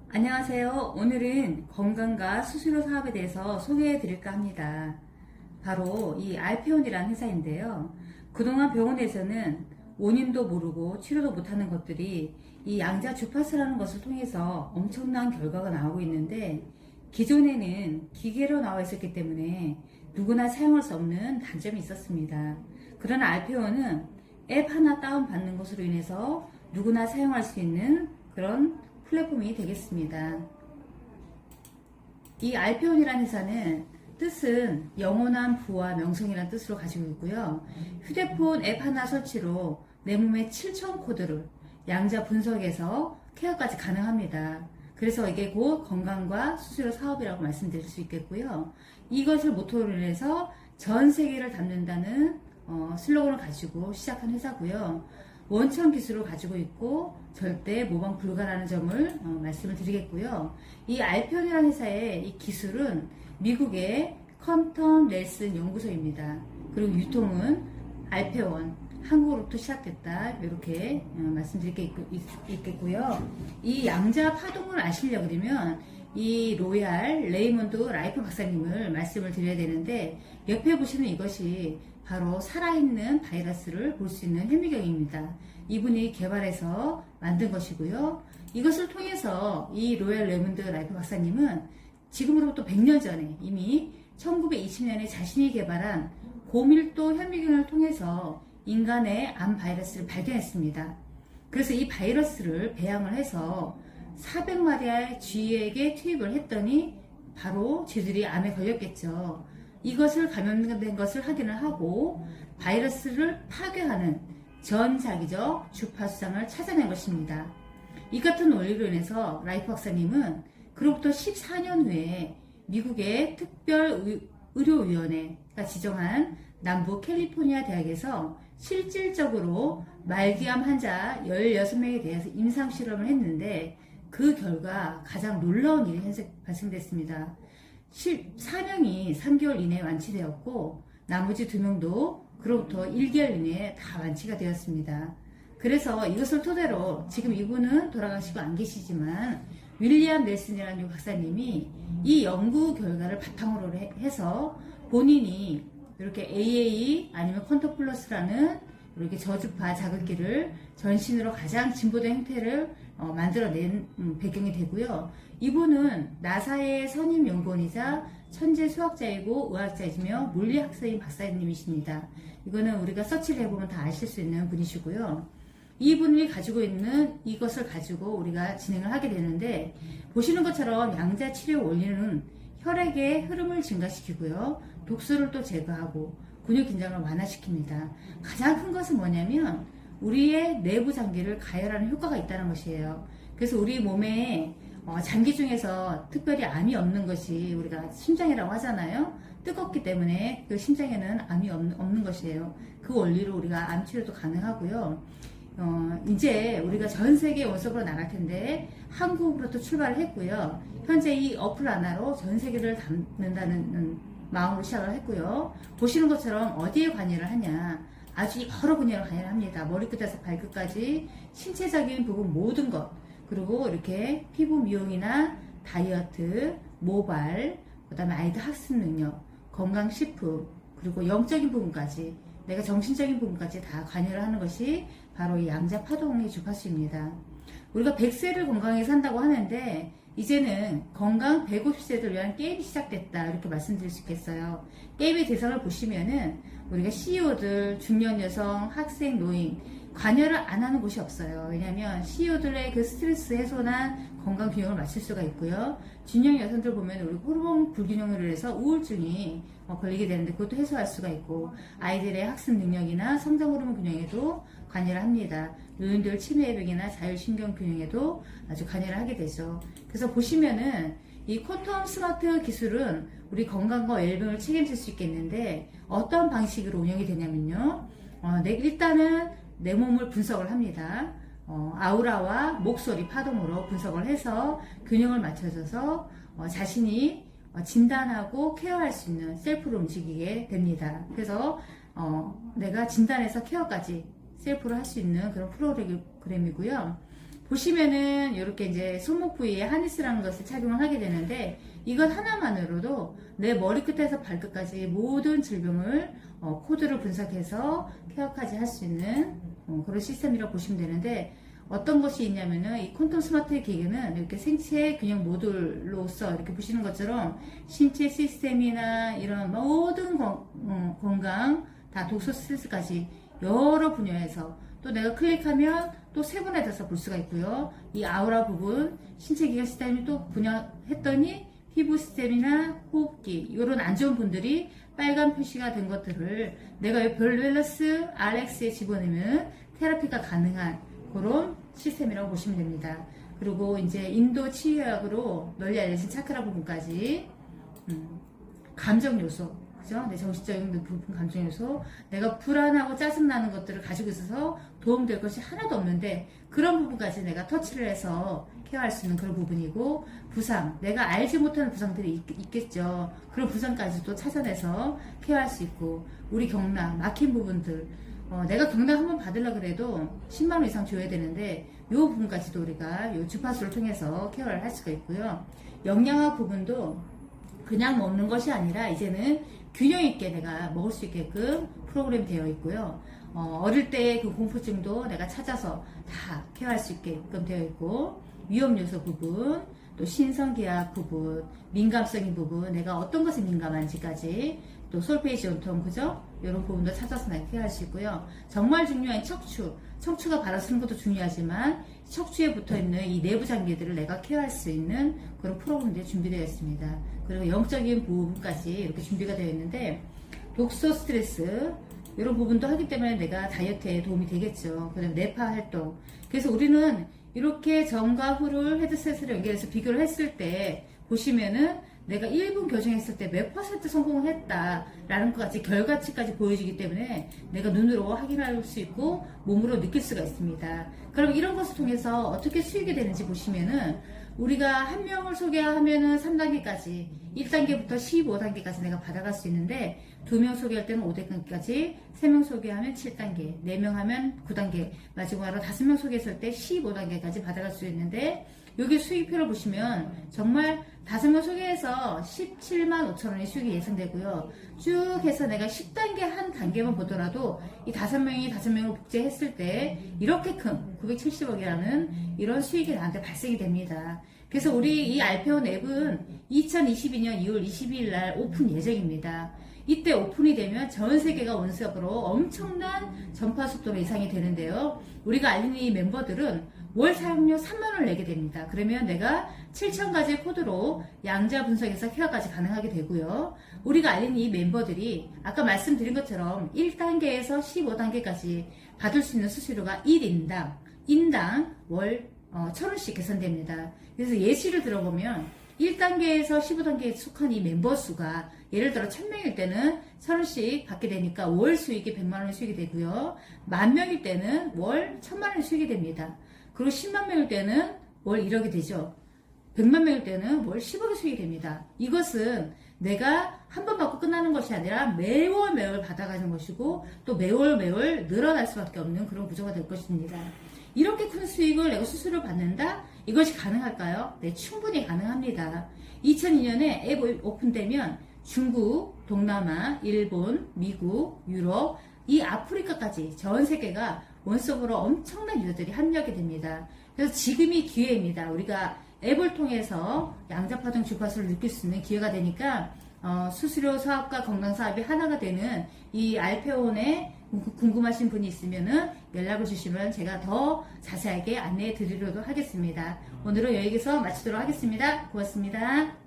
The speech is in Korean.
안녕하세요. 오늘은 건강과 수수료 사업에 대해서 소개해 드릴까 합니다. 바로 이 알페온이라는 회사인데요. 그동안 병원에서는 원인도 모르고 치료도 못하는 것들이 이 양자 주파수라는 것을 통해서 엄청난 결과가 나오고 있는데, 기존에는 기계로 나와 있었기 때문에 누구나 사용할 수 없는 단점이 있었습니다. 그러나 알페온은 앱 하나 다운받는 것으로 인해서 누구나 사용할 수 있는 그런 플랫폼이 되겠습니다. 이 알페온이라는 회사는 뜻은 영원한 부와 명성이라는 뜻으로 가지고 있고요. 휴대폰 앱 하나 설치로 내 몸의 7천 코드를 양자 분석해서 케어까지 가능합니다. 그래서 이게 곧 건강과 수수료 사업이라고 말씀드릴 수 있겠고요. 이것을 모토로 해서 전 세계를 담는다는 슬로건을 가지고 시작한 회사고요. 원천 기술을 가지고 있고 절대 모방 불가라는 점을 말씀을 드리겠고요. 이 알페온이라는 회사의 이 기술은 미국의 컴턴 넬슨 연구소입니다. 그리고 유통은 알페온, 한국으로부터 시작됐다, 이렇게 말씀드릴 게 있겠고요. 이 양자 파동을 아시려 그러면 이 로얄 레이먼드 라이프 박사님을 말씀을 드려야 되는데, 옆에 보시는 이것이 바로 살아있는 바이러스를 볼 수 있는 현미경입니다. 이분이 개발해서 만든 것이고요. 이것을 통해서 이 로얄 레이먼드 라이프 박사님은 지금으로부터 100년 전에 이미 1920년에 자신이 개발한 고밀도 현미경을 통해서 인간의 암 바이러스를 발견했습니다. 그래서 이 바이러스를 배양을 해서 400마리의 쥐에게 투입을 했더니 바로 쥐들이 암에 걸렸겠죠. 이것을 감염된 것을 확인을 하고 바이러스를 파괴하는 전자기적 주파수상을 찾아낸 것입니다. 이 같은 원리로 인해서 라이프 박사님은 그로부터 14년 후에 미국의 특별의료위원회가 지정한 남부 캘리포니아 대학에서 실질적으로 말기암 환자 16명에 대해서 임상실험을 했는데, 그 결과 가장 놀라운 일이 발생됐습니다. 4명이 3개월 이내에 완치되었고, 나머지 2명도 그로부터 1개월 이내에 다 완치가 되었습니다. 그래서 이것을 토대로 지금 이분은 돌아가시고 안 계시지만 윌리엄 넬슨이라는 이 박사님이 이 연구 결과를 바탕으로 해서 본인이 이렇게 AA 아니면 퀀텀 플러스라는 이렇게 저주파 자극기를 전신으로 가장 진보된 형태를 만들어낸 배경이 되고요. 이분은 나사의 선임 연구원이자 천재 수학자이고 의학자이며 물리학자인 박사님이십니다. 이거는 우리가 서치를 해보면 다 아실 수 있는 분이시고요. 이분이 가지고 있는 이것을 가지고 우리가 진행을 하게 되는데, 보시는 것처럼 양자 치료 원리는 혈액의 흐름을 증가시키고요, 독소를 또 제거하고 근육 긴장을 완화시킵니다. 가장 큰 것은 뭐냐면 우리의 내부 장기를 가열하는 효과가 있다는 것이에요. 그래서 우리 몸에 장기 중에서 특별히 암이 없는 것이 우리가 심장이라고 하잖아요. 뜨겁기 때문에 그 심장에는 암이 없는 것이에요. 그 원리로 우리가 암 치료도 가능하고요. 이제 우리가 전 세계 원석으로 나갈 텐데 한국으로부터 출발을 했고요. 현재 이 어플 하나로 전 세계를 담는다는 마음으로 시작을 했고요. 보시는 것처럼 어디에 관여를 하냐, 아주 여러 분야로 관여를 합니다. 머리끝에서 발끝까지 신체적인 부분 모든 것, 그리고 이렇게 피부 미용이나 다이어트, 모발, 그 다음에 아이들 학습 능력, 건강식품, 그리고 영적인 부분까지, 내가 정신적인 부분까지 다 관여를 하는 것이 바로 이 양자 파동의 주파수입니다. 우리가 100세를 건강하게 산다고 하는데, 이제는 건강 150세를 위한 게임이 시작됐다, 이렇게 말씀드릴 수 있겠어요. 게임의 대상을 보시면은 우리가 CEO들, 중년 여성, 학생, 노인 관여를 안 하는 곳이 없어요. 왜냐하면 CEO들의 그 스트레스 해소나 건강 균형을 맞출 수가 있고요. 중년 여성들 보면 우리 호르몬 불균형으로 해서 우울증이 걸리게 되는데 그것도 해소할 수가 있고, 아이들의 학습 능력이나 성장 호르몬 균형에도 관여를 합니다. 노인들 치매 예방이나 자율신경 균형에도 아주 관여를 하게 되죠. 그래서 보시면은 이 퀀텀 스마트 기술은 우리 건강과 웰빙을 책임질 수 있겠는데, 어떤 방식으로 운영이 되냐면요. 일단은 내 몸을 분석을 합니다. 아우라와 목소리 파동으로 분석을 해서 균형을 맞춰줘서 자신이 진단하고 케어할 수 있는 셀프로 움직이게 됩니다. 그래서 내가 진단해서 케어까지 셀프로 할 수 있는 그런 프로그램이고요. 보시면은 이렇게 이제 손목 부위에 하니스라는 것을 착용을 하게 되는데 이것 하나만으로도 내 머리끝에서 발끝까지 모든 질병을 코드를 분석해서 케어까지 할 수 있는 그런 시스템이라고 보시면 되는데 어떤 것이 있냐면은 이 퀀텀 스마트 기계는 이렇게 생체 균형 모듈로서 이렇게 보시는 것처럼 신체 시스템이나 이런 모든 건강 다 독소 스트레스까지 여러 분야에서 또 내가 클릭하면 또 세분화돼서 볼 수가 있고요. 이 아우라 부분 신체 기관 시스템이 또 분야했더니 피부 시스템이나 호흡기 이런 안 좋은 분들이 빨간 표시가 된 것들을 내가 이 밸런스 RX에 집어넣으면 테라피가 가능한 그런 시스템이라고 보시면 됩니다. 그리고 이제 인도 치유학으로 널리 알려진 차크라 부분까지 감정 요소, 그죠? 내 정신적인 부분 감정 요소, 내가 불안하고 짜증나는 것들을 가지고 있어서 도움될 것이 하나도 없는데 그런 부분까지 내가 터치를 해서 케어할 수 있는 그런 부분이고, 부상, 내가 알지 못하는 부상들이 있겠죠. 그런 부상까지도 찾아내서 케어할 수 있고, 우리 경락, 막힌 부분들, 내가 경락 한번 받으려고 그래도 10만원 이상 줘야 되는데 이 부분까지도 우리가 이 주파수를 통해서 케어를 할 수가 있고요. 영양학 부분도 그냥 먹는 것이 아니라 이제는 균형 있게 내가 먹을 수 있게끔 프로그램 되어 있고요. 어릴 때의 그 공포증도 내가 찾아서 다 케어할 수 있게끔 되어 있고, 위험 요소 부분, 또 신성계약 부분, 민감성인 부분, 내가 어떤 것에 민감한지까지, 또 솔페이지 온통, 그죠? 이런 부분도 찾아서 내가 케어할 수 있고요. 정말 중요한 척추가 바로 쓰는 것도 중요하지만 척추에 붙어있는 이 내부 장기들을 내가 케어할 수 있는 그런 프로그램들이 준비되어 있습니다. 그리고 영적인 부분까지 이렇게 준비가 되어 있는데, 독소 스트레스 이런 부분도 하기 때문에 내가 다이어트에 도움이 되겠죠. 그 다음에 뇌파 활동. 그래서 우리는 이렇게 전과 후를 헤드셋으로 연결해서 비교를 했을 때 보시면은 내가 1분 교정했을 때 몇 퍼센트 성공을 했다라는 것 같이 결과치까지 보여지기 때문에 내가 눈으로 확인할 수 있고 몸으로 느낄 수가 있습니다. 그럼 이런 것을 통해서 어떻게 수익이 되는지 보시면은 우리가 한 명을 소개하면은 3단계까지, 1단계부터 15단계까지 내가 받아갈 수 있는데 2명 소개할 때는 5단계까지, 3명 소개하면 7단계, 4명 하면 9단계, 마지막으로 5명 소개했을 때 15단계까지 받아갈 수 있는데, 여기 수익표를 보시면 정말 5명 소개해서 17만 5천 원의 수익이 예상되고요. 쭉 해서 내가 10단계 한 단계만 보더라도 이 5명을 복제했을 때 이렇게 큰 970억이라는 이런 수익이 나한테 발생이 됩니다. 그래서 우리 이 알페온 앱은 2022년 2월 22일 날 오픈 예정입니다. 이때 오픈이 되면 전 세계가 원석으로 엄청난 전파 속도로 예상이 되는데요. 우리가 알린 이 멤버들은 월 사용료 3만원을 내게 됩니다. 그러면 내가 7,000가지의 코드로 양자 분석에서 케어까지 가능하게 되고요. 우리가 알린 이 멤버들이 아까 말씀드린 것처럼 1단계에서 15단계까지 받을 수 있는 수수료가 1인당 월 1,000원씩 계산됩니다. 그래서 예시를 들어보면 1단계에서 15단계에 속한 이 멤버 수가 예를 들어 1000명일 때는 1,000원씩 받게 되니까 월 수익이 100만원의 수익이 되고요. 10,000명일 때는 월 1,000만원의 수익이 됩니다. 그리고 10만 명일 때는 월 1억이 되죠. 100만 명일 때는 월 10억의 수익이 됩니다. 이것은 내가 한 번 받고 끝나는 것이 아니라 매월 받아가는 것이고 또 매월 늘어날 수밖에 없는 그런 구조가 될 것입니다. 이렇게 큰 수익을 내가 수수료 받는다? 이것이 가능할까요? 네, 충분히 가능합니다. 2002년에 앱 오픈되면 중국, 동남아, 일본, 미국, 유럽, 이 아프리카까지 전 세계가 원석으로 엄청난 유저들이 합류하게 됩니다. 그래서 지금이 기회입니다. 우리가 앱을 통해서 양자파동 주파수를 느낄 수 있는 기회가 되니까 수수료 사업과 건강 사업이 하나가 되는 이 알페온에 궁금하신 분이 있으면은 연락을 주시면 제가 더 자세하게 안내해 드리도록 하겠습니다. 오늘은 여기서 마치도록 하겠습니다. 고맙습니다.